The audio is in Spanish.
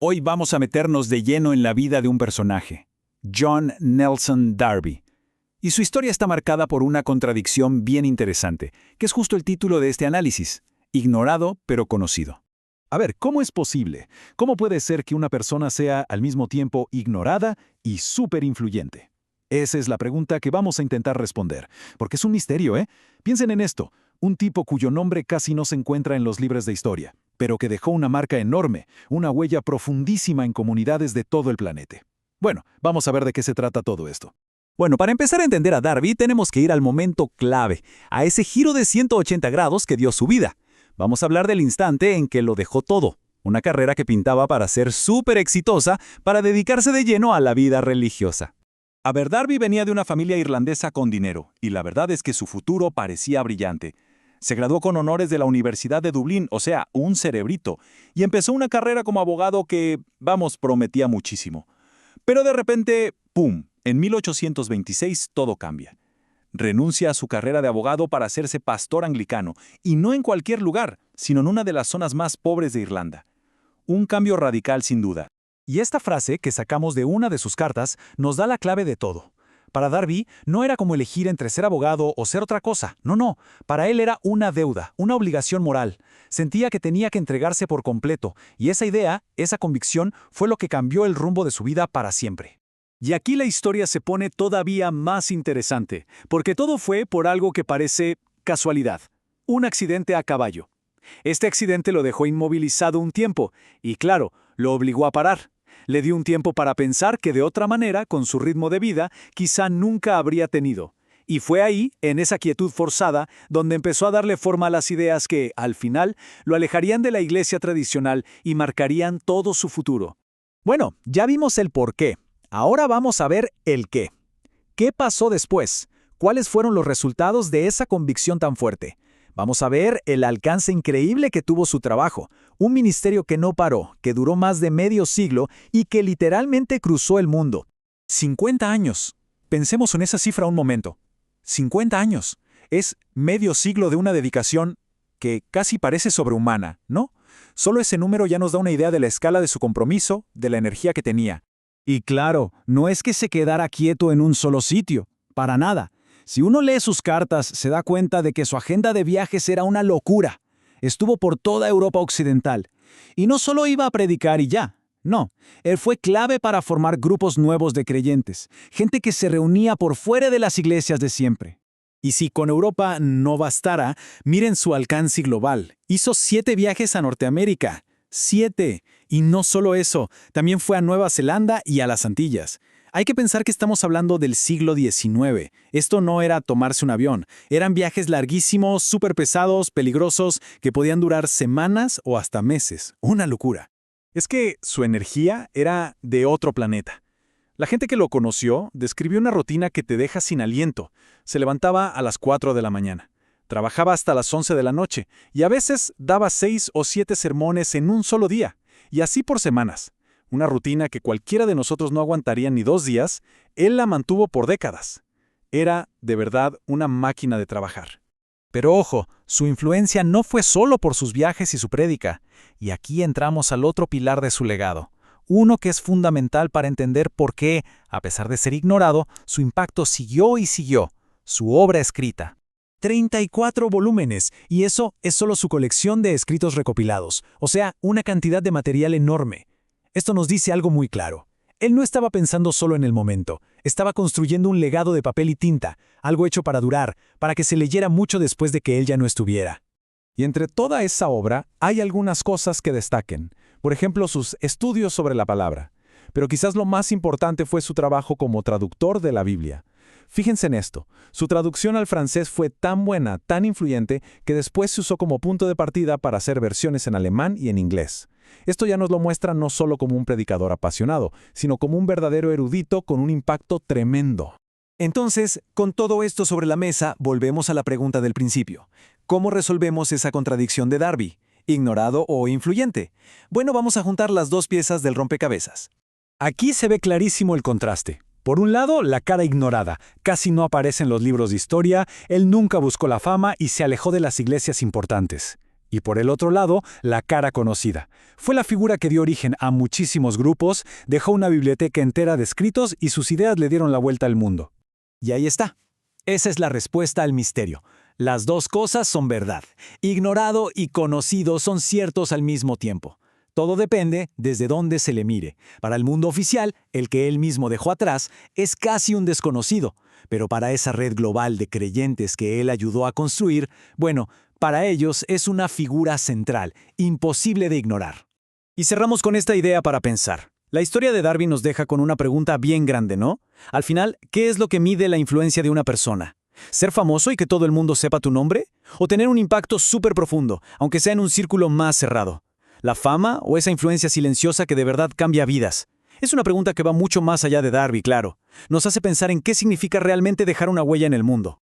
Hoy vamos a meternos de lleno en la vida de un personaje, John Nelson Darby. Y su historia está marcada por una contradicción bien interesante, que es justo el título de este análisis: ignorado pero conocido. A ver, ¿cómo es posible? ¿Cómo puede ser que una persona sea al mismo tiempo ignorada y súper influyente? Esa es la pregunta que vamos a intentar responder, porque es un misterio, ¿eh? Piensen en esto, un tipo cuyo nombre casi no se encuentra en los libros de historia, pero que dejó una marca enorme, una huella profundísima en comunidades de todo el planeta. Bueno, vamos a ver de qué se trata todo esto. Bueno, para empezar a entender a Darby tenemos que ir al momento clave, a ese giro de 180 grados que dio su vida. Vamos a hablar del instante en que lo dejó todo, una carrera que pintaba para ser súper exitosa, para dedicarse de lleno a la vida religiosa. A ver, Darby venía de una familia irlandesa con dinero, y la verdad es que su futuro parecía brillante. Se graduó con honores de la Universidad de Dublín, o sea, un cerebrito, y empezó una carrera como abogado que, prometía muchísimo. Pero de repente, ¡pum!, en 1826 todo cambia. Renuncia a su carrera de abogado para hacerse pastor anglicano, y no en cualquier lugar, sino en una de las zonas más pobres de Irlanda. Un cambio radical sin duda. Y esta frase que sacamos de una de sus cartas nos da la clave de todo. Para Darby no era como elegir entre ser abogado o ser otra cosa, no, para él era una deuda, una obligación moral. Sentía que tenía que entregarse por completo, y esa idea, esa convicción, fue lo que cambió el rumbo de su vida para siempre. Y aquí la historia se pone todavía más interesante, porque todo fue por algo que parece casualidad, un accidente a caballo. Este accidente lo dejó inmovilizado un tiempo, y claro, lo obligó a parar. Le dio un tiempo para pensar que de otra manera, con su ritmo de vida, quizá nunca habría tenido. Y fue ahí, en esa quietud forzada, donde empezó a darle forma a las ideas que, al final, lo alejarían de la iglesia tradicional y marcarían todo su futuro. Bueno, ya vimos el por qué. Ahora vamos a ver el qué. ¿Qué pasó después? ¿Cuáles fueron los resultados de esa convicción tan fuerte? Vamos a ver el alcance increíble que tuvo su trabajo, un ministerio que no paró, que duró más de medio siglo y que literalmente cruzó el mundo. 50 años. Pensemos en esa cifra un momento. 50 años. Es medio siglo de una dedicación que casi parece sobrehumana, ¿no? Solo ese número ya nos da una idea de la escala de su compromiso, de la energía que tenía. Y claro, no es que se quedara quieto en un solo sitio, para nada. Si uno lee sus cartas, se da cuenta de que su agenda de viajes era una locura. Estuvo por toda Europa occidental. Y no solo iba a predicar y ya. No, él fue clave para formar grupos nuevos de creyentes, gente que se reunía por fuera de las iglesias de siempre. Y si con Europa no bastara, miren su alcance global. Hizo 7 viajes a Norteamérica. 7. Y no solo eso, también fue a Nueva Zelanda y a las Antillas. Hay que pensar que estamos hablando del siglo XIX. Esto no era tomarse un avión. Eran viajes larguísimos, súper pesados, peligrosos, que podían durar semanas o hasta meses. Una locura. Es que su energía era de otro planeta. La gente que lo conoció describió una rutina que te deja sin aliento. Se levantaba a las 4 de la mañana. Trabajaba hasta las 11 de la noche y a veces daba 6 o 7 sermones en un solo día. Y así por semanas. Una rutina que cualquiera de nosotros no aguantaría ni 2 días, él la mantuvo por décadas. Era, de verdad, una máquina de trabajar. Pero ojo, su influencia no fue solo por sus viajes y su prédica. Y aquí entramos al otro pilar de su legado. Uno que es fundamental para entender por qué, a pesar de ser ignorado, su impacto siguió y siguió. Su obra escrita. 34 volúmenes, y eso es solo su colección de escritos recopilados, o sea, una cantidad de material enorme. Esto nos dice algo muy claro. Él no estaba pensando solo en el momento, estaba construyendo un legado de papel y tinta, algo hecho para durar, para que se leyera mucho después de que él ya no estuviera. Y entre toda esa obra hay algunas cosas que destaquen, por ejemplo sus estudios sobre la palabra. Pero quizás lo más importante fue su trabajo como traductor de la Biblia. Fíjense en esto, su traducción al francés fue tan buena, tan influyente, que después se usó como punto de partida para hacer versiones en alemán y en inglés. Esto ya nos lo muestra no solo como un predicador apasionado, sino como un verdadero erudito con un impacto tremendo. Entonces, con todo esto sobre la mesa, volvemos a la pregunta del principio. ¿Cómo resolvemos esa contradicción de Darby? ¿Ignorado o influyente? Bueno, vamos a juntar las dos piezas del rompecabezas. Aquí se ve clarísimo el contraste. Por un lado, la cara ignorada. Casi no aparece en los libros de historia, él nunca buscó la fama y se alejó de las iglesias importantes. Y por el otro lado, la cara conocida. Fue la figura que dio origen a muchísimos grupos, dejó una biblioteca entera de escritos y sus ideas le dieron la vuelta al mundo. Y ahí está. Esa es la respuesta al misterio. Las dos cosas son verdad. Ignorado y conocido son ciertos al mismo tiempo. Todo depende desde dónde se le mire. Para el mundo oficial, el que él mismo dejó atrás es casi un desconocido. Pero para esa red global de creyentes que él ayudó a construir, bueno, para ellos es una figura central, imposible de ignorar. Y cerramos con esta idea para pensar. La historia de Darby nos deja con una pregunta bien grande, ¿no? Al final, ¿qué es lo que mide la influencia de una persona? ¿Ser famoso y que todo el mundo sepa tu nombre? ¿O tener un impacto súper profundo, aunque sea en un círculo más cerrado? ¿La fama o esa influencia silenciosa que de verdad cambia vidas? Es una pregunta que va mucho más allá de Darby, claro. Nos hace pensar en qué significa realmente dejar una huella en el mundo.